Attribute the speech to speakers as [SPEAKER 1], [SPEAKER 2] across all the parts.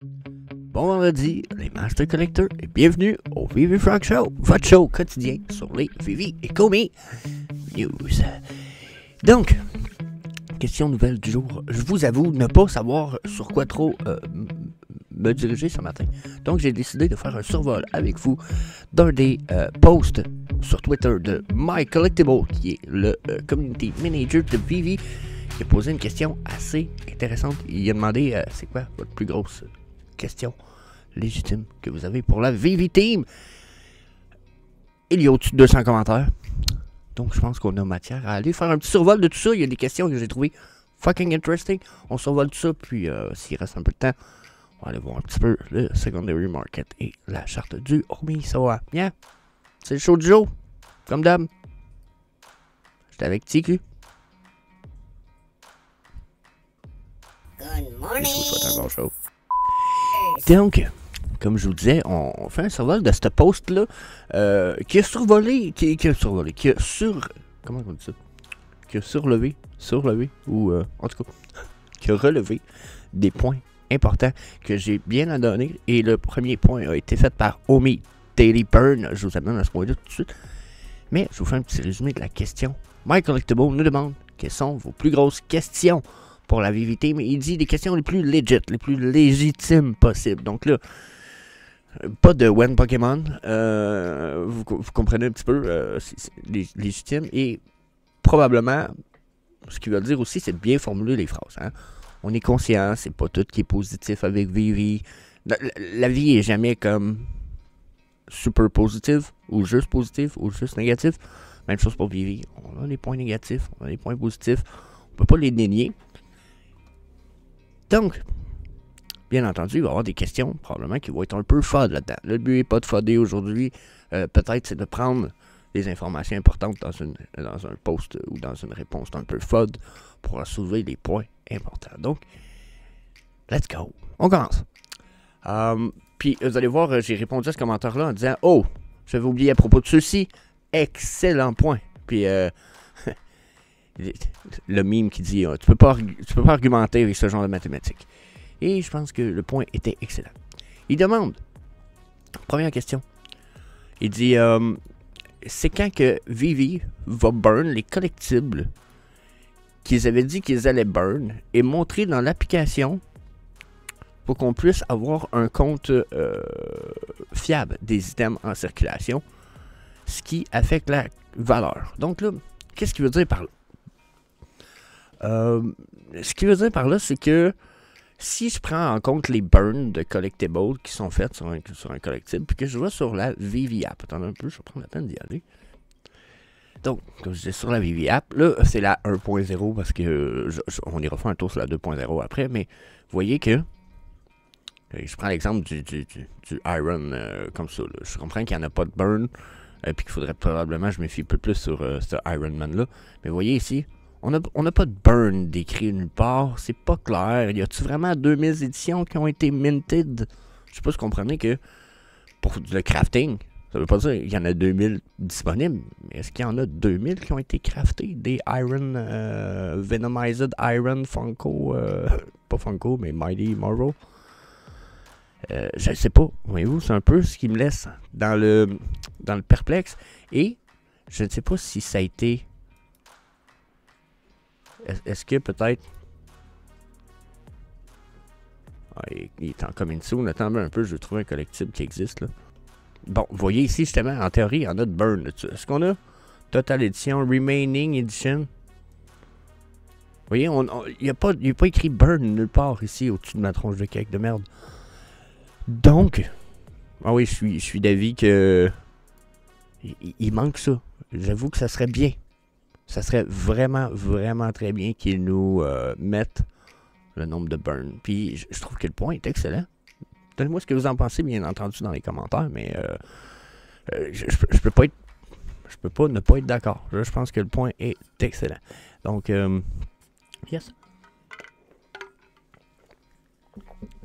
[SPEAKER 1] Bon vendredi, les Master Collectors, et bienvenue au Vivi Frog Show, votre show quotidien sur les Vivi et Komi News. Donc, question nouvelle du jour. Je vous avoue ne pas savoir sur quoi trop me diriger ce matin. Donc, j'ai décidé de faire un survol avec vous d'un des posts sur Twitter de My Collectible, qui est le community manager de Vivi, qui a posé une question assez intéressante. Il a demandé c'est quoi votre plus grosse question légitime que vous avez pour la Vivi Team. Il y a au-dessus de 200 commentaires. Donc je pense qu'on a matière à aller faire un petit survol de tout ça. Il y a des questions que j'ai trouvées fucking interesting. On survole tout ça, puis s'il reste un peu de temps, on va aller voir un petit peu le secondary market et la charte du Omi Soa. Bien, c'est le show du jour, comme d'hab. J'étais avec TQ.
[SPEAKER 2] Good morning.
[SPEAKER 1] Je vous souhaite un bon show. Donc, comme je vous disais, on fait un survol de ce post-là qui a survolé, qui a comment on dit ça? Qui a surlevé, ou en tout cas, qui a relevé des points importants que j'ai bien à donner. Et le premier point a été fait par Omi Daily Burn. Je vous amène à ce point-là tout de suite. Mais je vous fais un petit résumé de la question. My Collectible nous demande quelles sont vos plus grosses questions pour la Vivi Team. Il dit les questions les plus legit, les plus légitimes possibles. Donc là, pas de When Pokémon. Vous comprenez un petit peu, c'est légitime. Et probablement, ce qu'il veut dire aussi, c'est de bien formuler les phrases. Hein? On est conscient, c'est pas tout qui est positif avec Vivi. La vie est jamais comme super positive, ou juste négatif. Même chose pour Vivi. On a des points négatifs, on a des points positifs. On peut pas les dénier. Donc, bien entendu, il va y avoir des questions, probablement, qui vont être un peu fades là-dedans. Le but n'est pas de fader aujourd'hui. Peut-être c'est de prendre des informations importantes dans un post ou dans une réponse un peu fade pour soulever des points importants. Donc, let's go. On commence. Puis, vous allez voir, j'ai répondu à ce commentaire-là en disant « Oh, j'avais oublié à propos de ceci. Excellent point. » Puis, le meme qui dit tu peux pas argumenter avec ce genre de mathématiques. Et je pense que le point était excellent. Il demande, première question, il dit c'est quand que Vivi va burn les collectibles qu'ils avaient dit qu'ils allaient burn et montrer dans l'application pour qu'on puisse avoir un compte fiable des items en circulation, ce qui affecte la valeur. Donc là, qu'est-ce qu'il veut dire par là? Ce qu'il veut dire par là, c'est que si je prends en compte les burns de collectibles qui sont faits sur un collectible, puis que je vais sur la Vivi App, attendez un peu, je vais prendre la peine d'y aller. Donc, comme je disais, sur la Vivi App, là, c'est la 1.0 parce que on ira faire un tour sur la 2.0 après, mais vous voyez que je prends l'exemple du Iron comme ça. Là. Je comprends qu'il n'y en a pas de burn, puis qu'il faudrait probablement, je me fie un peu plus sur ce Iron Man-là. Mais vous voyez ici, on n'a pas de burn décrit nulle part, c'est pas clair. Y a-tu vraiment 2000 éditions qui ont été minted? Je sais pas si vous comprenez que pour le crafting, ça veut pas dire qu'il y en a 2000 disponibles, mais est-ce qu'il y en a 2000 qui ont été craftés? Des Iron, Venomized Iron Funko, pas Funko, mais Mighty Marvel? Je ne sais pas, voyez-vous, c'est un peu ce qui me laisse dans le perplexe. Et je ne sais pas si ça a été... Est-ce que peut-être... il est en coming soon, attendez un peu, je vais trouver un collectible qui existe là. Bon, vous voyez ici justement, en théorie, il y en a de burn là-dessus. Est-ce qu'on a Total Edition, Remaining Edition? Vous voyez, il n'y a pas écrit burn nulle part ici au-dessus de ma tronche de cake de merde. Donc, ah oui, je suis d'avis que il manque ça. J'avoue que ça serait bien. Ça serait vraiment, vraiment très bien qu'ils nous mettent le nombre de burns. Puis, je trouve que le point est excellent. Donnez-moi ce que vous en pensez, bien entendu, dans les commentaires, mais je peux pas être... Je peux pas ne pas être d'accord. Je pense que le point est excellent. Donc, yes.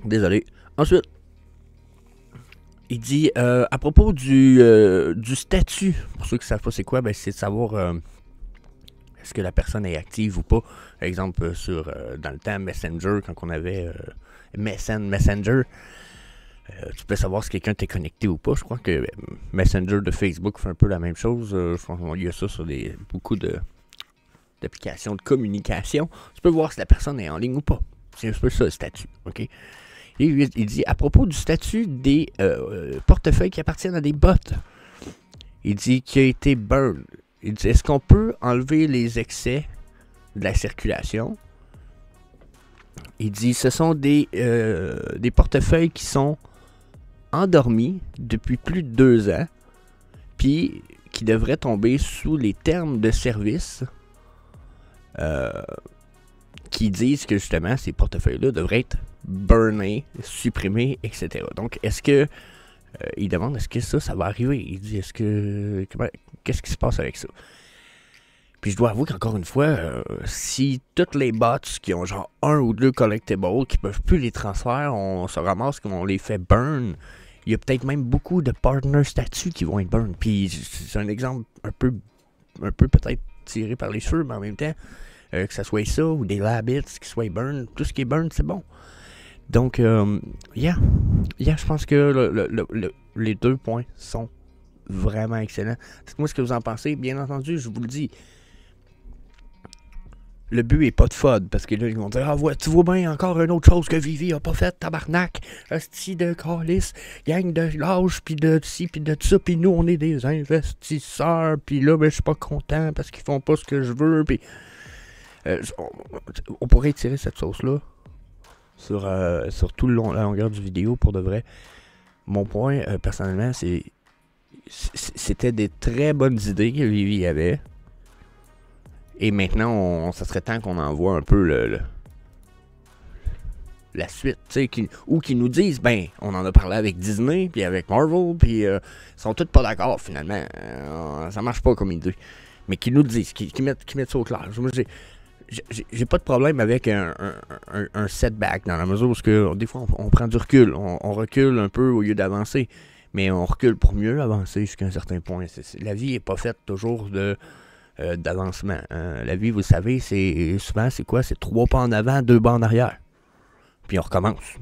[SPEAKER 1] Désolé. Ensuite, il dit, à propos du statut, pour ceux qui ne savent pas c'est quoi, ben, c'est de savoir est-ce que la personne est active ou pas. Par exemple, dans le temps, Messenger, quand on avait Messenger, tu peux savoir si quelqu'un t'est connecté ou pas. Je crois que Messenger de Facebook fait un peu la même chose. Je pense qu'il y a ça sur beaucoup d'applications de communication. Tu peux voir si la personne est en ligne ou pas. C'est un peu ça le statut, OK? Et il dit, à propos du statut des portefeuilles qui appartiennent à des bots, il dit qu'il a été burn. Il dit, est-ce qu'on peut enlever les excès de la circulation? Il dit, ce sont des portefeuilles qui sont endormis depuis plus de 2 ans, puis qui devraient tomber sous les termes de service qui disent que justement ces portefeuilles-là devraient être burnés, supprimés, etc. Donc, est-ce que il demande est-ce que ça va arriver? Il dit qu'est-ce qui se passe avec ça? Puis je dois avouer qu'encore une fois, si toutes les bots qui ont genre 1 ou 2 collectibles, qui peuvent plus les transférer, on se ramasse qu'on les fait burn. Il y a peut-être même beaucoup de partner statuts qui vont être burn. Puis c'est un exemple un peu peut-être tiré par les cheveux, mais en même temps, que ça soit ça ou des Labbits qui soient burn, tout ce qui est burn, c'est bon. Donc, je pense que les 2 points sont vraiment excellents. Dites-moi ce que vous en pensez. Bien entendu, je vous le dis, le but est pas de FUD, parce que là, ils vont dire, tu vois bien encore une autre chose que Vivi a pas fait, tabarnak, hostie de calice, gang de lâches, pis de ci, pis de ça, pis nous, on est des investisseurs, pis là, ben, je suis pas content parce qu'ils font pas ce que je veux, pis on pourrait tirer cette sauce-là sur tout la longueur du vidéo, pour de vrai. Mon point, personnellement, c'était des très bonnes idées que Vivi avait. Et maintenant, ça serait temps qu'on envoie un peu la suite, tu sais, ou qu'ils nous disent, on en a parlé avec Disney, puis avec Marvel, puis ils sont tous pas d'accord, finalement. Ça marche pas comme idée. Mais qu'ils nous le disent, qu'ils mettent ça au clair. Moi, j'ai pas de problème avec un setback, dans la mesure où des fois, on prend du recul. On recule un peu au lieu d'avancer. Mais on recule pour mieux avancer jusqu'à un certain point. La vie est pas faite toujours d'avancement. La vie, vous le savez, souvent, c'est quoi? C'est 3 pas en avant, 2 pas en arrière. Puis on recommence.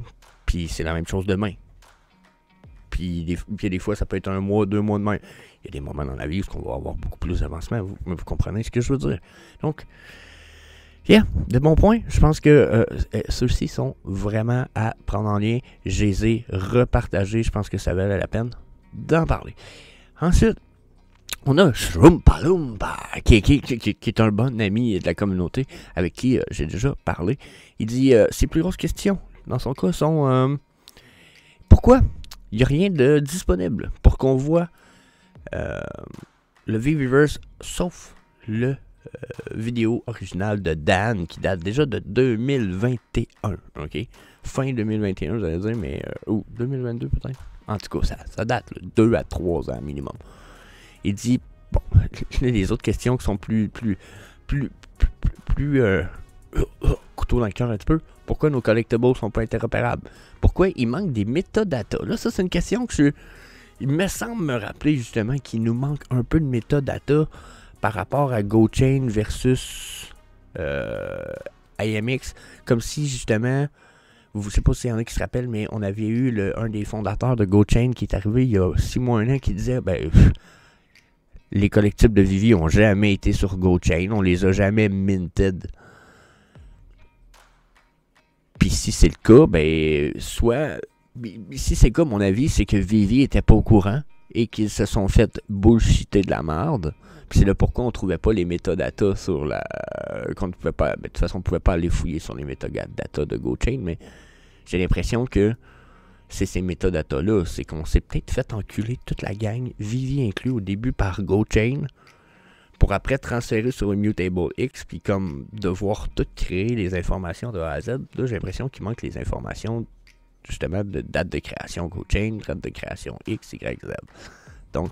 [SPEAKER 1] Puis c'est la même chose demain. Puis des fois, ça peut être 1 mois, 2 mois de même. Il y a des moments dans la vie où on va avoir beaucoup plus d'avancement. Vous comprenez ce que je veux dire? Donc, de bons points. Je pense que ceux-ci sont vraiment à prendre en lien. Je les ai repartagés. Je pense que ça valait la peine d'en parler. Ensuite, on a Shroompa Loompa, qui est un bon ami de la communauté, avec qui j'ai déjà parlé. Il dit, ses plus grosses questions, dans son cas, sont pourquoi il n'y a rien de disponible pour qu'on voit le Viviverse, sauf le vidéo originale de Dan, qui date déjà de 2021, ok? Fin 2021, vous allez dire, mais... ou 2022 peut-être? En tout cas, ça date, 2 à 3 ans minimum. Il dit, bon, les autres questions qui sont plus couteau dans le cœur un petit peu. Pourquoi nos collectibles sont pas interopérables? Pourquoi il manque des métadatas? Là, ça, c'est une question que il me semble me rappeler justement qu'il nous manque un peu de métadatas par rapport à GoChain versus IMX. Comme si justement, je sais pas s'il y en a qui se rappellent, mais on avait eu un des fondateurs de GoChain qui est arrivé il y a 6 mois, 1 an, qui disait, les collectibles de Vivi ont jamais été sur GoChain, on les a jamais minted. Puis si c'est le cas, si c'est le cas, mon avis, c'est que Vivi était pas au courant et qu'ils se sont fait bullshiter de la merde. Puis c'est là pourquoi on trouvait pas les métadatas sur qu'on ne pouvait pas. De toute façon, on pouvait pas aller fouiller sur les métadatas de GoChain, mais j'ai l'impression que c'est ces métadatas-là. C'est qu'on s'est peut-être fait enculer toute la gang, Vivi inclus au début par GoChain, pour après transférer sur Immutable X, puis comme devoir tout créer les informations de A à Z. Là, j'ai l'impression qu'il manque les informations, justement, de date de création GoChain, date de création X, Y, Z. Donc,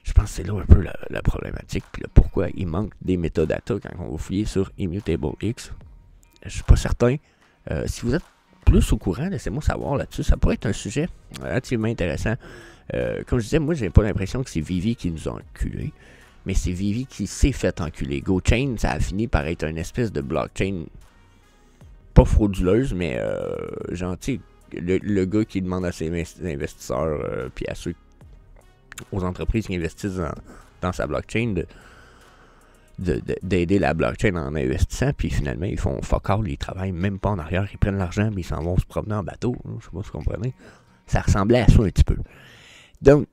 [SPEAKER 1] je pense que c'est là un peu la problématique, puis là, pourquoi il manque des métadatas quand on va fouiller sur Immutable X. Je suis pas certain. Si vous êtes plus au courant, laissez-moi savoir là-dessus. Ça pourrait être un sujet relativement intéressant. Comme je disais, moi, j'ai pas l'impression que c'est Vivi qui nous a enculés. Mais c'est Vivi qui s'est fait enculer. GoChain, ça a fini par être une espèce de blockchain pas frauduleuse, mais gentil. Le gars qui demande à ses investisseurs puis à ceux aux entreprises qui investissent dans sa blockchain d'aider la blockchain en investissant, puis finalement ils font fuck all, ils travaillent même pas en arrière, ils prennent l'argent mais ils s'en vont se promener en bateau. Je sais pas si vous comprenez. Ça ressemblait à ça un petit peu. Donc,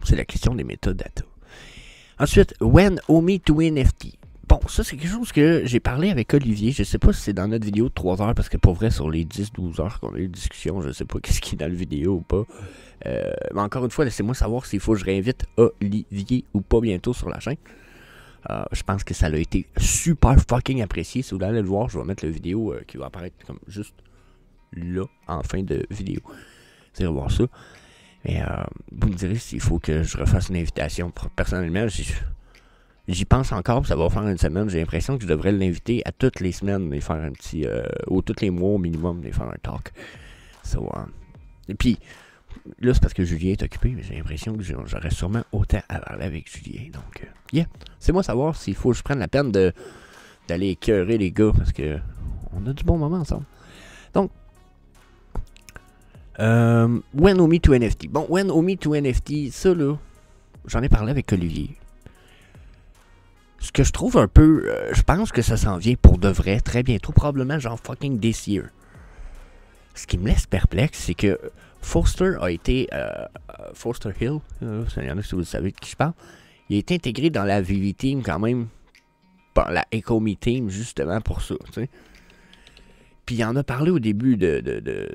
[SPEAKER 1] c'est la question des métadata. Ensuite, when OMI to NFT. Bon, ça c'est quelque chose que j'ai parlé avec Olivier. Je sais pas si c'est dans notre vidéo de 3 heures, parce que pour vrai, sur les 10-12 heures qu'on a eu de discussion, je sais pas qu'est-ce qui est dans le vidéo ou pas. Mais encore une fois, laissez-moi savoir s'il faut que je réinvite Olivier ou pas bientôt sur la chaîne. Je pense que ça a été super fucking apprécié. Si vous allez le voir, je vais mettre la vidéo qui va apparaître comme juste là, en fin de vidéo. Vous allez voir ça. Mais vous me direz s'il faut que je refasse une invitation. Personnellement, j'y pense encore, ça va faire une semaine. J'ai l'impression que je devrais l'inviter à toutes les semaines, et faire un petit, ou tous les mois au minimum, de faire un talk. So, et puis, là, c'est parce que Julien est occupé, mais j'ai l'impression que j'aurais sûrement autant à parler avec Julien. Donc, yeah. C'est moi savoir s'il faut que je prenne la peine d'aller écœurer les gars, parce que on a du bon moment ensemble. Donc, when OMI to NFT. Bon, when OMI to NFT, ça là, j'en ai parlé avec Olivier. Ce que je trouve un peu, je pense que ça s'en vient pour de vrai très bientôt, probablement genre fucking this year. Ce qui me laisse perplexe, c'est que Foster a été, Foster Hill, il y en a si vous savez de qui je parle, il a été intégré dans la Vivi Team quand même, par la EcoMe Team justement pour ça, tu sais. Puis il en a parlé au début de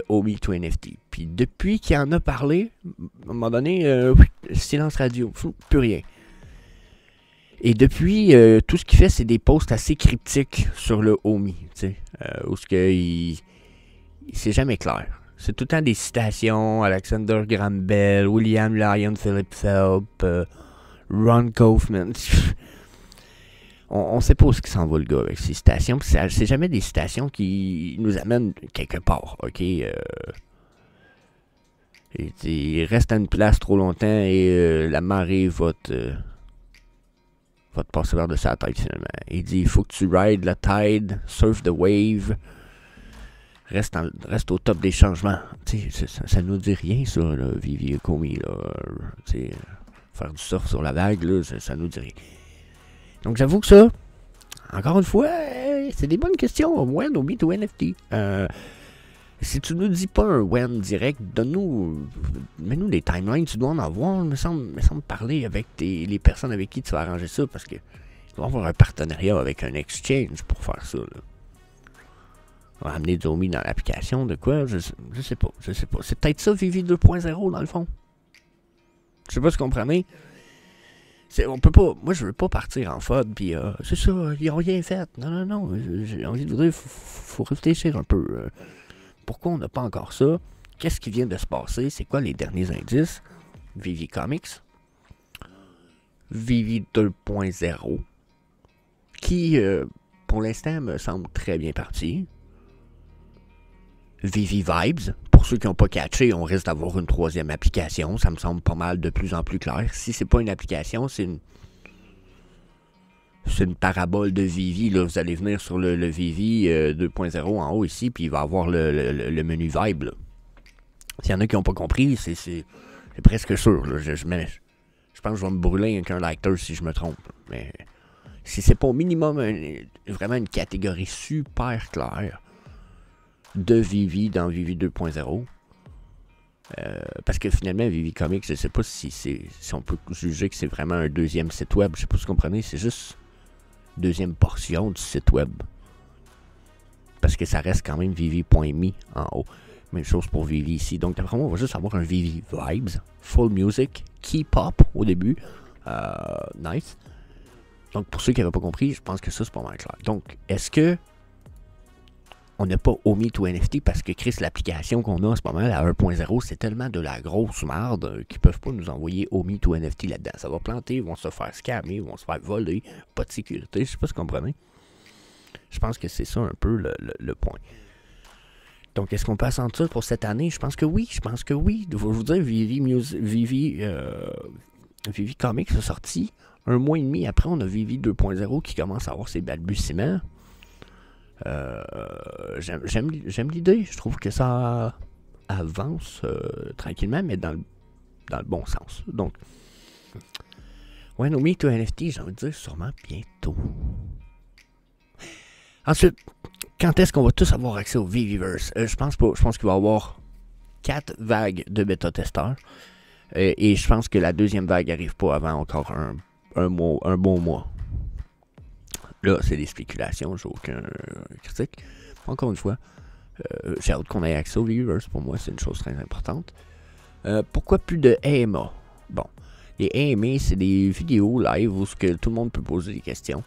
[SPEAKER 1] OMI to NFT. Puis depuis qu'il en a parlé, à un moment donné, silence radio, plus rien. Et depuis, tout ce qu'il fait, c'est des posts assez cryptiques sur le OMI, tu sais, où ce qu'il c'est jamais clair. C'est tout le temps des citations, Alexander Graham Bell, William Lyon Philip Phelps, Ron Kaufman. On sait pas où ce qui s'en va le gars avec ces citations, puis c'est jamais des citations qui nous amènent quelque part, ok? Il reste à une place trop longtemps et la marée va te passer par-dessus la tête finalement. Il dit, il faut que tu rides la tide, surf the wave, reste au top des changements. Ça nous dit rien ça, là, Vivi Comey, là. Faire du surf sur la vague, là, ça nous dit rien. Donc j'avoue que ça, encore une fois, c'est des bonnes questions. When OMI to NFT. Si tu nous dis pas un when direct, mets-nous des timelines, tu dois en avoir. Il me semble parler avec les personnes avec qui tu vas arranger ça, parce que tu dois avoir un partenariat avec un exchange pour faire ça, là. On va amener du OMI dans l'application, de quoi, je sais pas. C'est peut-être ça, Vivi 2.0 dans le fond. Je sais pas si vous comprenez. On peut pas, moi je veux pas partir en FOD, puis c'est ça, ils ont rien fait. Non, j'ai envie de vous dire, faut réfléchir un peu. Pourquoi on n'a pas encore ça? Qu'est-ce qui vient de se passer? C'est quoi les derniers indices? Vivi Comics, Vivi 2.0, qui pour l'instant me semble très bien parti. Vivi Vibes, pour ceux qui n'ont pas catché, on risque d'avoir une troisième application. Ça me semble pas mal de plus en plus clair. Si c'est pas une application, c'est une parabole de Vivi. Là, vous allez venir sur le Vivi 2.0 en haut ici, puis il va avoir le menu Vibe. Là. S'il y en a qui n'ont pas compris, c'est presque sûr. Là. Je pense que je vais me brûler avec un lighter si je me trompe. Mais si c'est pas au minimum vraiment une catégorie super claire de Vivi dans Vivi 2.0. Parce que finalement, Vivi Comics, je sais pas si on peut juger que c'est vraiment un deuxième site web. Je sais pas si vous comprenez, c'est juste deuxième portion du site web. Parce que ça reste quand même Vivi.me en haut. Même chose pour Vivi ici. Donc d'après moi, on va juste avoir un Vivi Vibes, Full Music, K-Pop au début. Nice. Donc pour ceux qui n'avaient pas compris, je pense que ça c'est pas mal clair. Donc, est-ce que on n'a pas OMI to NFT parce que Chris, l'application qu'on a en ce moment, la 1.0, c'est tellement de la grosse merde qu'ils peuvent pas nous envoyer OMI to NFT là-dedans. Ça va planter, ils vont se faire scammer, ils vont se faire voler, pas de sécurité, je sais pas si vous comprenez. Je pense que c'est ça un peu le point. Donc, est-ce qu'on peut attendre ça pour cette année? Je pense que oui. Je vais vous dire, Vivi Vivi Comics a sorti. Un mois et demi après, on a Vivi 2.0 qui commence à avoir ses balbutiements. J'aime l'idée. Je trouve que ça avance tranquillement, mais dans le bon sens. Donc, ouais, No Me to NFT, j'ai envie de dire sûrement bientôt. Ensuite, quand est-ce qu'on va tous avoir accès au Viviverse? Je pense pas. Je pense qu'il va y avoir 4 vagues de bêta-testeurs. Et je pense que la deuxième vague n'arrive pas avant encore un bon mois. Là, c'est des spéculations, j'ai aucun critique. Encore une fois, j'ai hâte qu'on ait accès au Viewers. Pour moi, c'est une chose très importante. Pourquoi plus de AMA? Bon, les AMA, c'est des vidéos live où tout le monde peut poser des questions.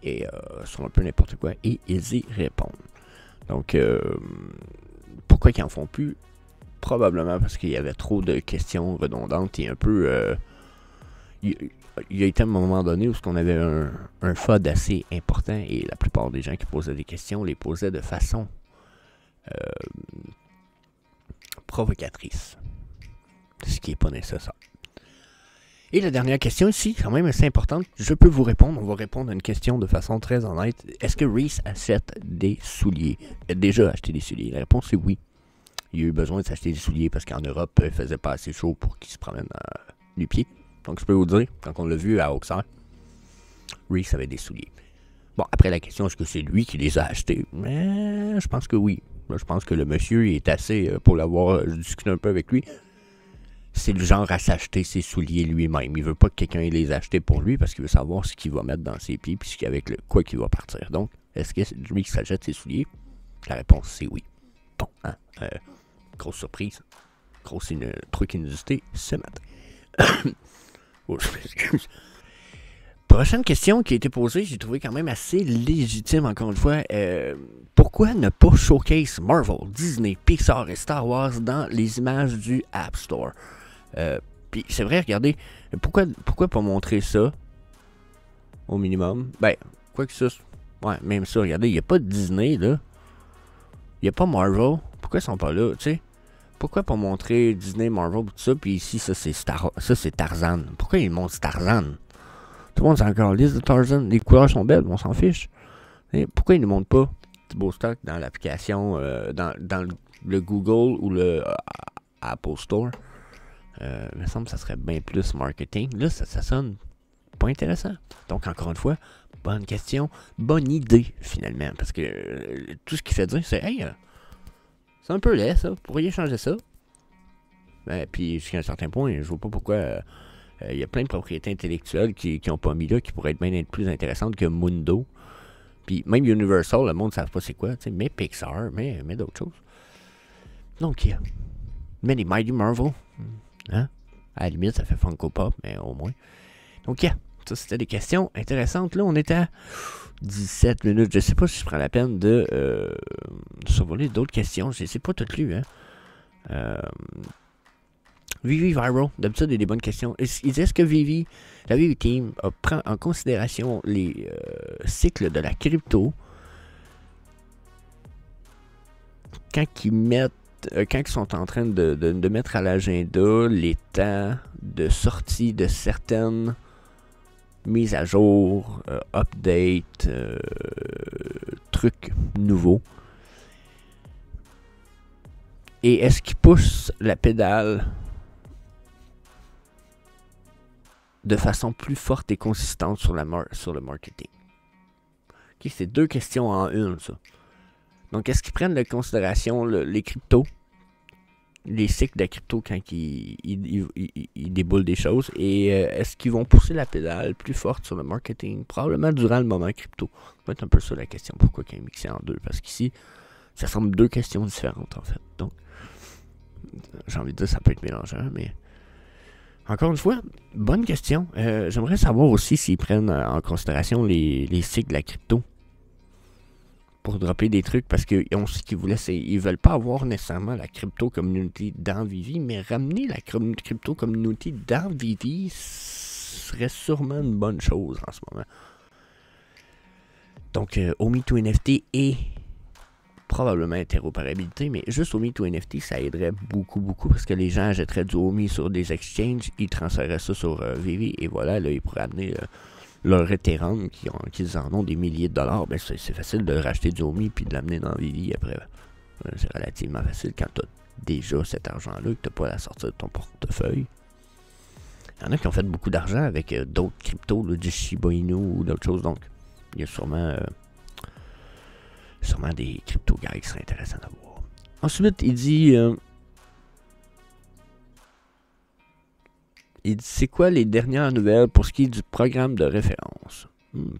[SPEAKER 1] Et sur un peu n'importe quoi. Et ils y répondent. Donc, pourquoi ils n'en font plus? Probablement parce qu'il y avait trop de questions redondantes et un peu... il y a été un moment donné où on avait un FOD assez important et la plupart des gens qui posaient des questions les posaient de façon provocatrice. Ce qui n'est pas nécessaire. Et la dernière question ici, quand même assez importante, je peux vous répondre. On va répondre à une question de façon très honnête. Est-ce que Reese achète des souliers? A déjà acheté des souliers? La réponse est oui. Il a eu besoin de s'acheter des souliers parce qu'en Europe, il faisait pas assez chaud pour qu'il se promène du pied. Donc, je peux vous dire, quand on l'a vu à Auxerre, Reese avait des souliers. Bon, après la question, est-ce que c'est lui qui les a achetés? Mais je pense que oui. Je pense que le monsieur est assez, pour l'avoir discuté un peu avec lui, c'est le genre à s'acheter ses souliers lui-même. Il veut pas que quelqu'un les achète pour lui parce qu'il veut savoir ce qu'il va mettre dans ses pieds puis avec quoi qu'il va partir. Donc, est-ce que lui qui s'achète ses souliers? La réponse, c'est oui. Bon, hein? Grosse surprise. Grosse truc inusité ce matin. Oh, je m'excuse. Prochaine question qui a été posée, j'ai trouvé quand même assez légitime encore une fois. Pourquoi ne pas showcase Marvel, Disney, Pixar et Star Wars dans les images du App Store? Puis c'est vrai, regardez, pourquoi pas montrer ça au minimum? Ben, quoi que ça, ouais, même ça, regardez, il n'y a pas de Disney là. Il n'y a pas Marvel. Pourquoi ils sont pas là, tu sais? Pourquoi pas montrer Disney, Marvel, tout ça, puis ici, ça c'est Tarzan. Pourquoi ils montrent Tarzan? Tout le monde s'en encore liste de Tarzan. Les couleurs sont belles, on s'en fiche. Et pourquoi ils ne montrent pas du beau stock dans l'application, dans le Google ou le Apple Store? Il me semble que ça serait bien plus marketing. Là, ça sonne pas intéressant. Donc, encore une fois, bonne question, bonne idée, finalement. Parce que tout ce qu'il fait dire, c'est « Hey, c'est un peu laid, ça. Vous pourriez changer ça. » Puis, jusqu'à un certain point, je vois pas pourquoi... Il y a plein de propriétés intellectuelles qui n'ont pas mis là, qui pourraient être bien plus intéressantes que Mundo. Puis, même Universal, le monde ne savent pas c'est quoi. Mais Pixar, mais d'autres choses. Donc, mais les Mighty Marvel, hein? À la limite, ça fait Funko Pop, mais au moins. Donc, ça, c'était des questions intéressantes. Là, on était à 17 minutes. Je ne sais pas si je prends la peine de survoler d'autres questions. Je ne sais pas toutes lues, hein. Vivi Viral, d'habitude, il y a des bonnes questions. Il dit, est-ce que la Vivi Team prend en considération les cycles de la crypto quand ils sont en train de mettre à l'agenda les temps de sortie de certaines mises à jour, updates, trucs nouveaux. Et est-ce qu'ils poussent la pédale de façon plus forte et consistante sur le marketing? Okay, c'est 2 questions en une, ça. Donc, est-ce qu'ils prennent en considération les cryptos, les cycles de crypto quand ils déboulent des choses, et est-ce qu'ils vont pousser la pédale plus forte sur le marketing, probablement durant le moment crypto? Ça va être un peu ça la question, pourquoi ils mixent en deux, parce qu'ici, ça semble 2 questions différentes, en fait. Donc, j'ai envie de dire, ça peut être mélangeant, mais... Encore une fois, bonne question. J'aimerais savoir aussi s'ils prennent en considération les cycles de la crypto pour dropper des trucs, parce qu'on sait qu'ils veulent pas avoir nécessairement la crypto community dans Vivi, mais ramener la crypto community dans Vivi serait sûrement une bonne chose en ce moment. Donc, Omi2NFT est probablement interopérabilité, mais juste OMI to NFT, ça aiderait beaucoup, beaucoup, parce que les gens achèteraient du OMI sur des exchanges, ils transféraient ça sur Vivi, et voilà, là, ils pourraient amener leur Ethereum, qui en ont des milliers de dollars. Ben, c'est facile de racheter du OMI puis de l'amener dans Vivi après. C'est relativement facile quand tu as déjà cet argent-là et que tu n'as pas à la sortir de ton portefeuille. Il y en a qui ont fait beaucoup d'argent avec d'autres cryptos, du Shiba Inu ou d'autres choses, donc il y a sûrement des crypto-gars qui seraient intéressants à voir. Ensuite, il dit c'est quoi les dernières nouvelles pour ce qui est du programme de référence?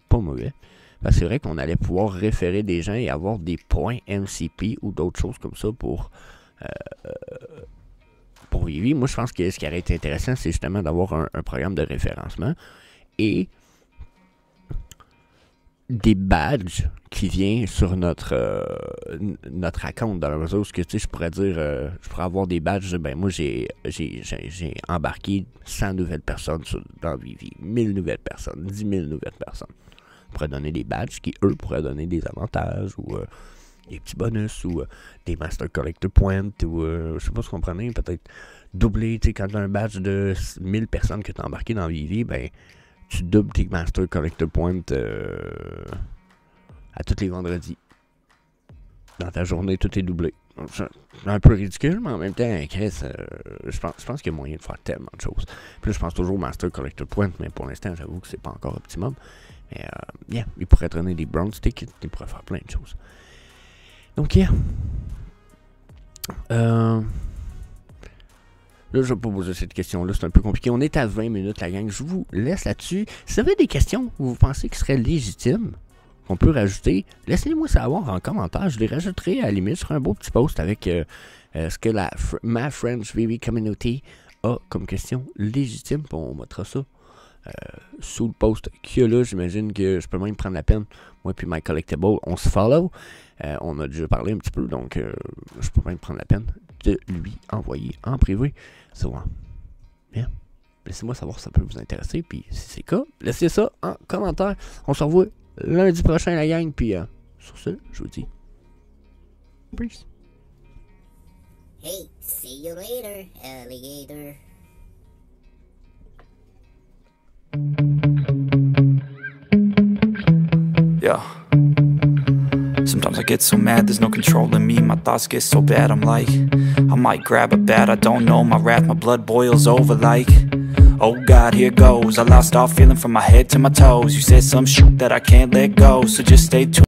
[SPEAKER 1] Pas mauvais. Parce que c'est vrai qu'on allait pouvoir référer des gens et avoir des points MCP ou d'autres choses comme ça pour Vivi. Moi, je pense que ce qui aurait été intéressant, c'est justement d'avoir un programme de référencement et des badges qui viennent sur notre account dans la mesure où, tu sais, je pourrais dire, je pourrais avoir des badges, ben moi j'ai embarqué 100 nouvelles personnes dans Vivi, 1000 nouvelles personnes, 10 000 nouvelles personnes. On pourrait donner des badges qui, eux, pourraient donner des avantages ou des petits bonus ou des Master Collector Points ou, je sais pas si vous comprenez, peut-être doubler, tu sais, quand tu as un badge de 1000 personnes que tu as embarqué dans Vivi, ben tu doubles tes Master Collector Points à tous les vendredis. Dans ta journée, tout est doublé. C'est un peu ridicule, mais en même temps, Chris, je pense qu'il y a moyen de faire tellement de choses. Puis là, je pense toujours au Master Collector Points, mais pour l'instant, j'avoue que c'est pas encore optimum. Mais, yeah, il pourrait donner des bronze tickets, il pourrait faire plein de choses. Donc, yeah. Là, je vais pas poser cette question-là, c'est un peu compliqué. On est à 20 minutes, la gang. Je vous laisse là-dessus. Si vous avez des questions que vous pensez qui seraient légitimes, qu'on peut rajouter, laissez-moi savoir en commentaire. Je les rajouterai à la limite. Je ferai un beau petit post avec ce que ma French Vivi Community a comme question légitime. Puis on mettra ça sous le post qu'il y a là. J'imagine que je peux même prendre la peine. Moi puis My Collectible, on se follow. On a déjà parlé un petit peu, donc je peux même prendre la peine de lui envoyer en privé. So, bien. Laissez-moi savoir si ça peut vous intéresser. Puis si c'est le cas, laissez ça en commentaire. On se revoit lundi prochain, la gang. Puis sur ce, je vous dis peace.
[SPEAKER 2] Hey, see you later, alligator.
[SPEAKER 3] Yeah. Sometimes I get so mad, there's no controlling me. My thoughts get so bad, I'm like, I might grab a bat, I don't know. My wrath, my blood boils over like, oh God, here goes. I lost all feeling from my head to my toes. You said some shit that I can't let go, so just stay tuned.